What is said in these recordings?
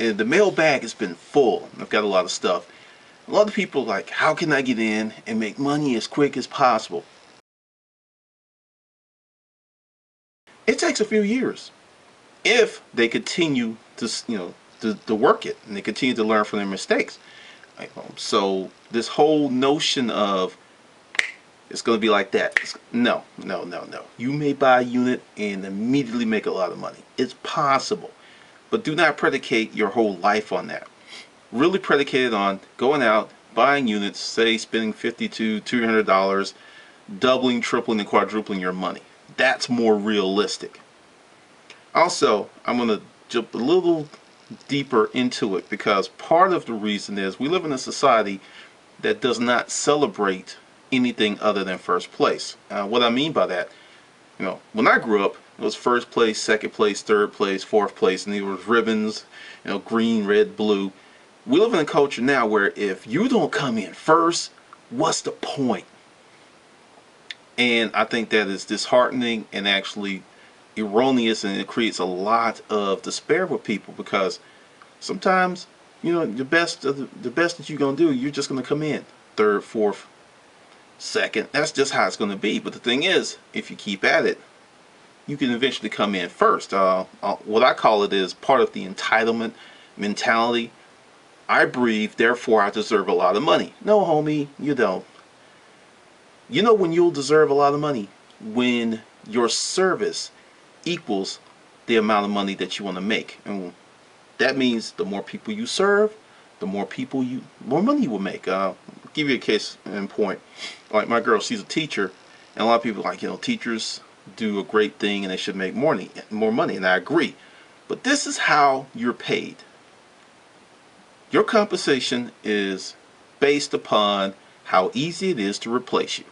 And the mailbag has been full. I've got a lot of stuff. A lot of people are like, how can I get in and make money as quick as possible? It takes a few years if they continue to, to work it and they continue to learn from their mistakes. So this whole notion of it's going to be like that. No, no, no, no. You may buy a unit and immediately make a lot of money. It's possible. But do not predicate your whole life on that. Really predicate it on going out, buying units, say spending $50 to $200, doubling, tripling, and quadrupling your money. That's more realistic. Also, I'm going to jump a little deeper into it because part of the reason is we live in a society that does not celebrate anything other than first place. What I mean by that, when I grew up, it was first place, second place, third place, fourth place, and there was ribbons, green, red, blue. We live in a culture now where if you don't come in first, what's the point? And I think that is disheartening and actually erroneous, and it creates a lot of despair with people because sometimes, the best that you're gonna do, you're just gonna come in third, fourth, second. That's just how it's gonna be. But the thing is, if you keep at it, you can eventually come in first. What I call it is part of the entitlement mentality. I breathe, therefore I deserve a lot of money. No, homie, you don't. You know when you'll deserve a lot of money? When your service equals the amount of money that you want to make. And that means the more people you serve, the more money you will make. Give you a case in point. Like my girl, she's a teacher, and a lot of people are like, teachers do a great thing and they should make more money, and I agree. But this is how you're paid. Your compensation is based upon how easy it is to replace you.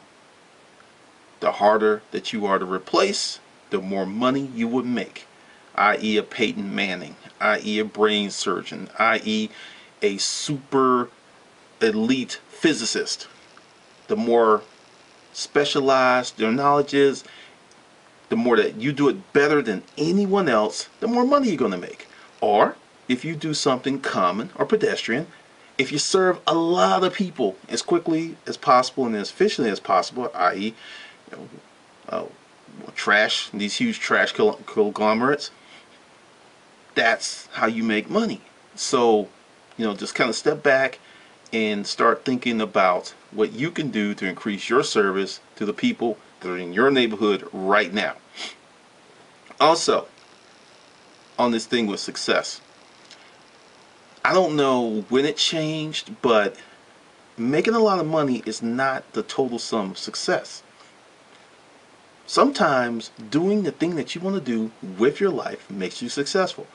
The harder that you are to replace, the more money you would make, i.e. a Peyton Manning, i.e. a brain surgeon, i.e. a super elite physicist. The more specialized your knowledge is, the more that you do it better than anyone else, the more money you're going to make. Or if you do something common or pedestrian, if you serve a lot of people as quickly as possible and as efficiently as possible, i.e. Trash, these huge trash conglomerates, that's how you make money. So, just kind of step back and start thinking about what you can do to increase your service to the people that are in your neighborhood right now. Also, on this thing with success, I don't know when it changed, but making a lot of money is not the total sum of success. Sometimes doing the thing that you want to do with your life makes you successful.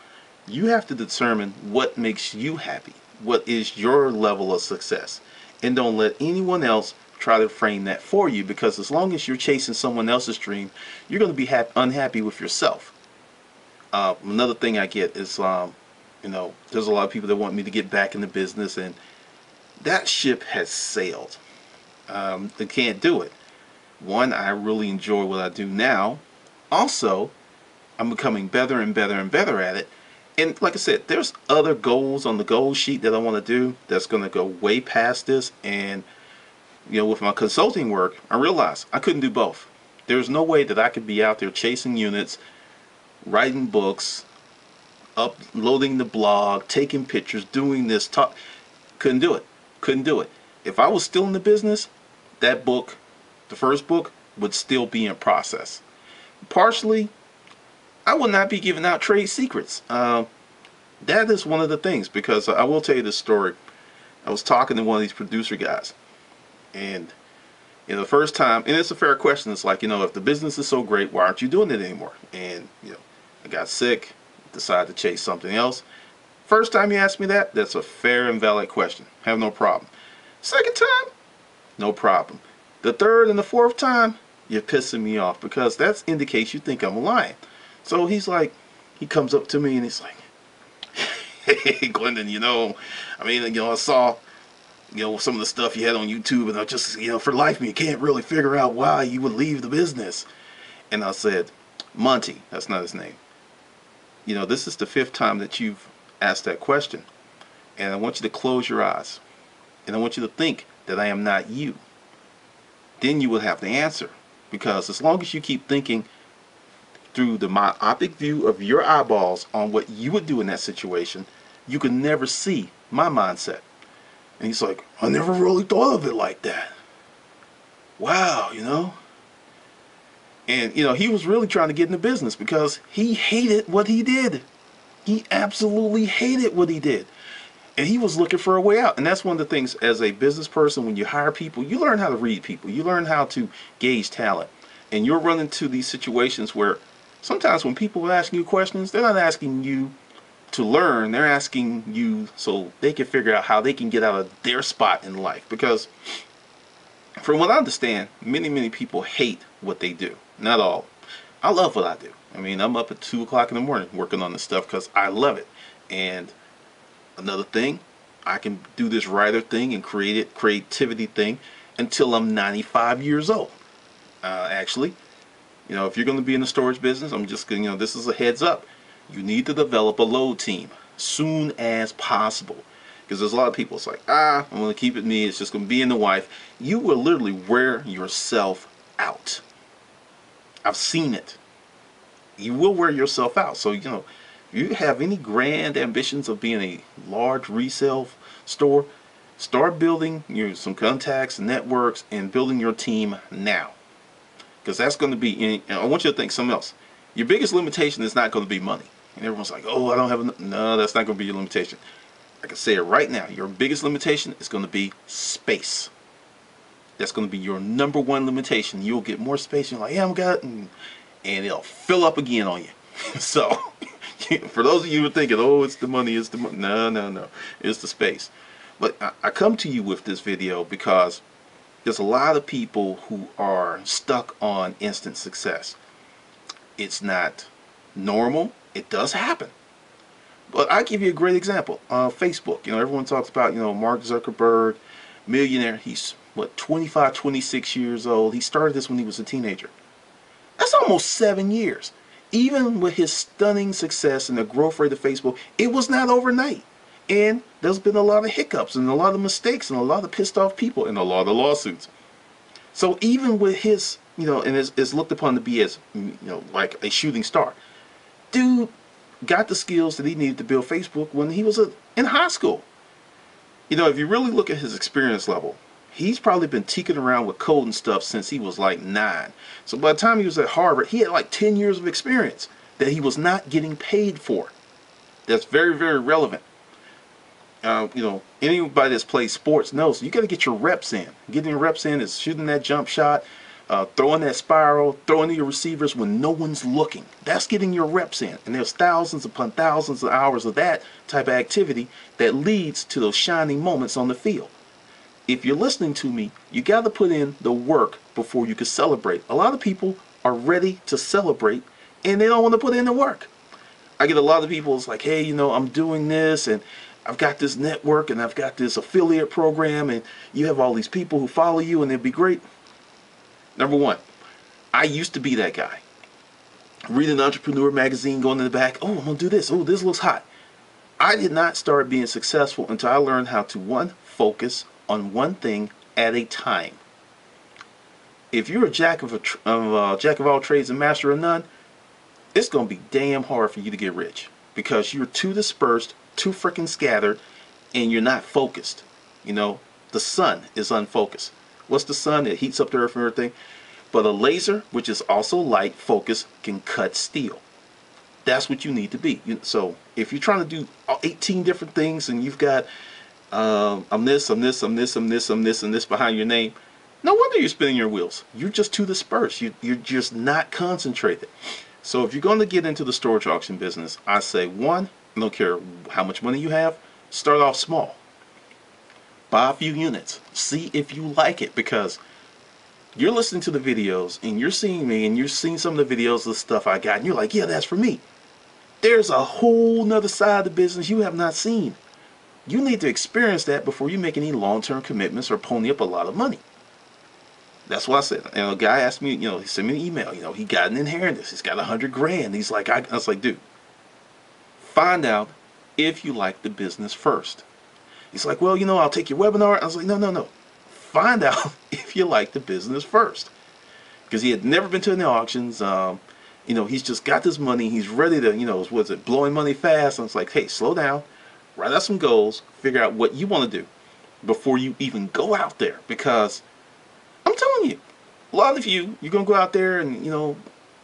You have to determine what makes you happy, what is your level of success, and don't let anyone else try to frame that for you, because as long as you're chasing someone else's dream, you're going to be unhappy with yourself. Another thing I get is, there's a lot of people that want me to get back in the business, and that ship has sailed. They can't do it. One, I really enjoy what I do now. Also, I'm becoming better and better and better at it. And like I said, there's other goals on the goal sheet that I want to do that's going to go way past this. And, with my consulting work, I realized I couldn't do both. There's no way that I could be out there chasing units, writing books, uploading the blog, taking pictures, doing this, couldn't do it. Couldn't do it. If I was still in the business, that book, the first book, would still be in process. Partially, I will not be giving out trade secrets. That is one of the things, because I will tell you this story. I was talking to one of these producer guys, and the first time, and it's a fair question, it's like, if the business is so great, why aren't you doing it anymore? And I got sick, decided to chase something else. First time you ask me that, that's a fair and valid question. Have no problem. Second time, no problem. The third and the fourth time, you're pissing me off, because that indicates you think I'm lying. So he comes up to me and he's like, hey, Glendon, I saw, some of the stuff you had on YouTube, and I just, for the life of me, can't really figure out why you would leave the business. And I said, Monty, that's not his name. This is the fifth time that you've ask that question. And I want you to close your eyes. And I want you to think that I am not you. Then you will have the answer. Because as long as you keep thinking through the myopic view of your eyeballs on what you would do in that situation, you can never see my mindset. And he's like, I never really thought of it like that. Wow, you know. And, you know, he was really trying to get into business because he hated what he did. He absolutely hated what he did. And he was looking for a way out. And that's one of the things as a business person, when you hire people, you learn how to read people. You learn how to gauge talent. And you'll run into these situations where sometimes when people are asking you questions, they're not asking you to learn. They're asking you so they can figure out how they can get out of their spot in life. Because from what I understand, many people hate what they do. Not all. I love what I do. I mean, I'm up at 2 o'clock in the morning working on this stuff because I love it. And another thing, I can do this writer thing and creativity thing until I'm 95 years old. Actually, you know, if you're going to be in the storage business, I'm just going to, you know, this is a heads up. You need to develop a load team soon as possible. Because there's a lot of people, it's like, I'm going to keep it me, it's just going to be in the wife. You will literally wear yourself out. I've seen it. You will wear yourself out. So, you know, if you have any grand ambitions of being a large resale store, start building some contacts, networks, and building your team now. Because that's going to be, and I want you to think something else. Your biggest limitation is not going to be money. And everyone's like, oh, I don't have enough. No, that's not going to be your limitation. I can say it right now. Your biggest limitation is going to be space. That's going to be your number one limitation. You'll get more space. You're like, yeah, I'm got it. And it'll fill up again on you. So, for those of you who are thinking, oh, it's the money, it's the money. No. It's the space. But I come to you with this video because there's a lot of people who are stuck on instant success. It's not normal. It does happen. But I'll give you a great example. Facebook. You know, everyone talks about, you know, Mark Zuckerberg, millionaire. He's, what, 25, 26 years old. He started this when he was a teenager. That's almost 7 years. Even with his stunning success and the growth rate of Facebook, it was not overnight. And there's been a lot of hiccups and a lot of mistakes and a lot of pissed off people and a lot of lawsuits. So even with his, you know, and is looked upon to be as, you know, like a shooting star. Dude got the skills that he needed to build Facebook when he was in high school. You know, if you really look at his experience level, he's probably been tinking around with code and stuff since he was like 9. So by the time he was at Harvard, he had like 10 years of experience that he was not getting paid for. That's very, very relevant. You know, anybody that's played sports knows you got to get your reps in. Getting your reps in is shooting that jump shot, throwing that spiral, throwing to your receivers when no one's looking. That's getting your reps in. And there's thousands upon thousands of hours of that type of activity that leads to those shining moments on the field. If you're listening to me, you got to put in the work before you can celebrate. A lot of people are ready to celebrate and they don't want to put in the work. I get a lot of people, it's like, hey, you know, I'm doing this and I've got this network and I've got this affiliate program and you have all these people who follow you and it'd be great. Number one, I used to be that guy. Reading Entrepreneur magazine, going in the back, oh, I'm going to do this. Oh, this looks hot. I did not start being successful until I learned how to, one, focus on one thing at a time. If you're a jack of all trades and master of none, it's going to be damn hard for you to get rich because you're too dispersed, too freaking scattered, and you're not focused. You know, the sun is unfocused. What's the sun? It heats up the earth and everything. But a laser, which is also light focused, can cut steel. That's what you need to be. So if you're trying to do 18 different things and you've got I'm this behind your name, no wonder you're spinning your wheels. You're just too dispersed. You're just not concentrated. So if you're going to get into the storage auction business, I say, one, I don't care how much money you have, start off small. Buy a few units. See if you like it, because you're listening to the videos and you're seeing me and you're seeing some of the videos of the stuff I got and you're like, yeah, that's for me. There's a whole nother side of the business you have not seen. You need to experience that before you make any long-term commitments or pony up a lot of money. That's what I said. And a guy asked me, you know, he sent me an email, you know, he got an inheritance. He's got $100 grand. He's like, I was like, dude, find out if you like the business first. He's like, well, I'll take your webinar. I was like, no, no, no. Find out if you like the business first. Because he had never been to any auctions. He's just got this money. He's ready to, was it blowing money fast? And it's like, hey, slow down. Write out some goals. Figure out what you want to do before you even go out there. Because I'm telling you, a lot of you're going to go out there and,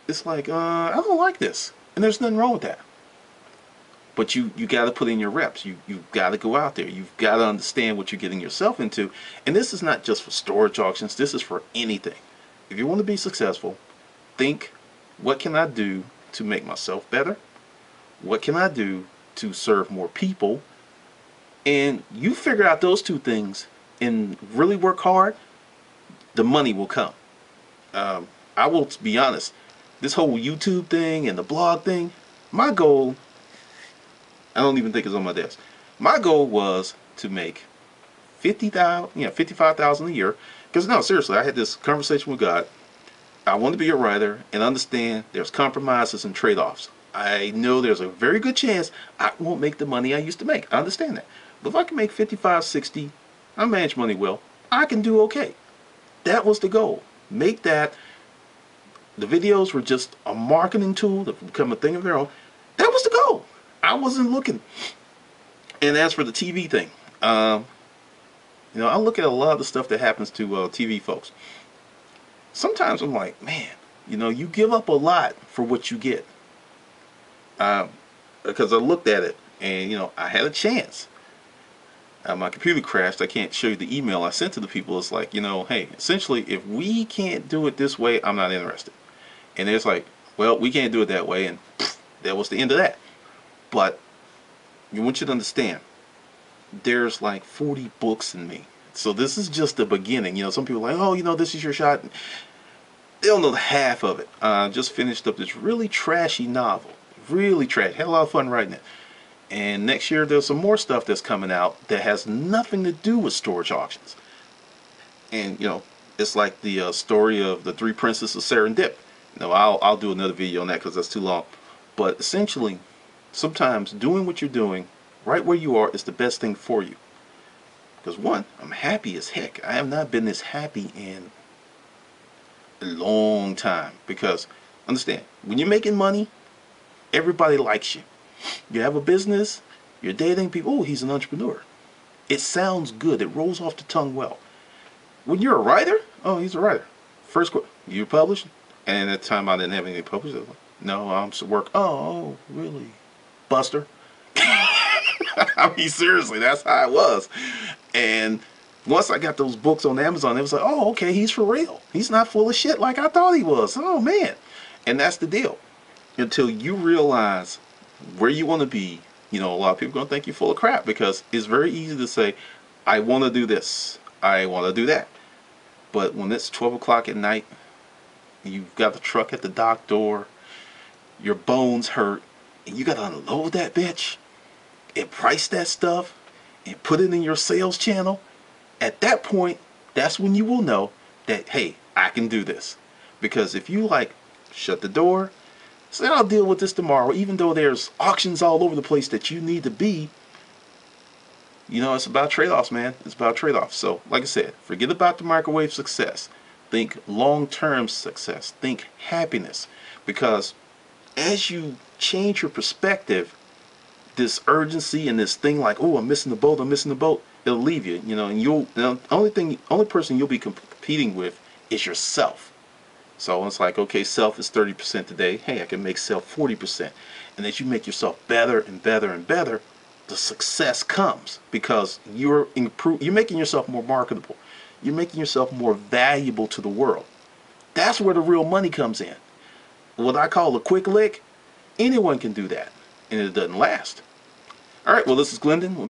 it's like, I don't like this. And there's nothing wrong with that. But you got to put in your reps. You've got to go out there. You've got to understand what you're getting yourself into. And this is not just for storage auctions. This is for anything. If you want to be successful, think, what can I do to make myself better? What can I do to serve more people? And you figure out those two things and really work hard, the money will come. I will be honest, this whole YouTube thing and the blog thing, my goal, I don't even think it's on my desk. My goal was to make $55,000 a year. Because no, seriously, I had this conversation with God. I want to be a writer and understand there's compromises and trade-offs. I know there's a very good chance I won't make the money I used to make. I understand that. But if I can make 55, 60, I manage money well, I can do okay. That was the goal. Make that. The videos were just a marketing tool to become a thing of their own. That was the goal. I wasn't looking. And as for the TV thing, I look at a lot of the stuff that happens to TV folks. Sometimes I'm like, man, you give up a lot for what you get. Because I looked at it and, I had a chance. My computer crashed. I can't show you the email I sent to the people. It's like, hey, essentially, if we can't do it this way, I'm not interested. And it's like, well, we can't do it that way. And that was the end of that. But I want you to understand, there's like 40 books in me. So this is just the beginning. Some people are like, oh, this is your shot. They don't know half of it. I just finished up this really trashy novel. Really trash. Had a lot of fun writing it. And next year there's some more stuff that's coming out that has nothing to do with storage auctions. And, it's like the story of the three princesses of Serendip. I'll do another video on that because that's too long. But essentially, sometimes doing what you're doing right where you are is the best thing for you. Because one, I'm happy as heck. I have not been this happy in a long time. Because, understand, when you're making money, everybody likes you. You have a business, you're dating people, oh, he's an entrepreneur. It sounds good. It rolls off the tongue well. When you're a writer, oh, he's a writer. First, you published? And at the time I didn't have anything published. I was like, no, I'm work. Oh, really? Buster? I mean, seriously, that's how it was. And once I got those books on Amazon, it was like, oh, okay, he's for real. He's not full of shit like I thought he was. Oh, man. And that's the deal. Until you realize where you want to be, a lot of people are going to think you're full of crap because it's very easy to say, I want to do this. I want to do that. But when it's 12 o'clock at night, you've got the truck at the dock door, your bones hurt, and you got to unload that bitch and price that stuff and put it in your sales channel, at that point, that's when you will know that, hey, I can do this. Because if you shut the door, say I'll deal with this tomorrow, even though there's auctions all over the place that you need to be, it's about trade-offs, man. It's about trade-offs. So, like I said, forget about the microwave success. Think long-term success. Think happiness. Because as you change your perspective, this urgency and this thing like, oh, I'm missing the boat, it'll leave you, and the only person you'll be competing with is yourself. So it's like, okay, self is 30% today. Hey, I can make self 40%. And as you make yourself better and better and better, the success comes because you're making yourself more marketable. You're making yourself more valuable to the world. That's where the real money comes in. What I call a quick lick, anyone can do that, and it doesn't last. All right, well, this is Glendon.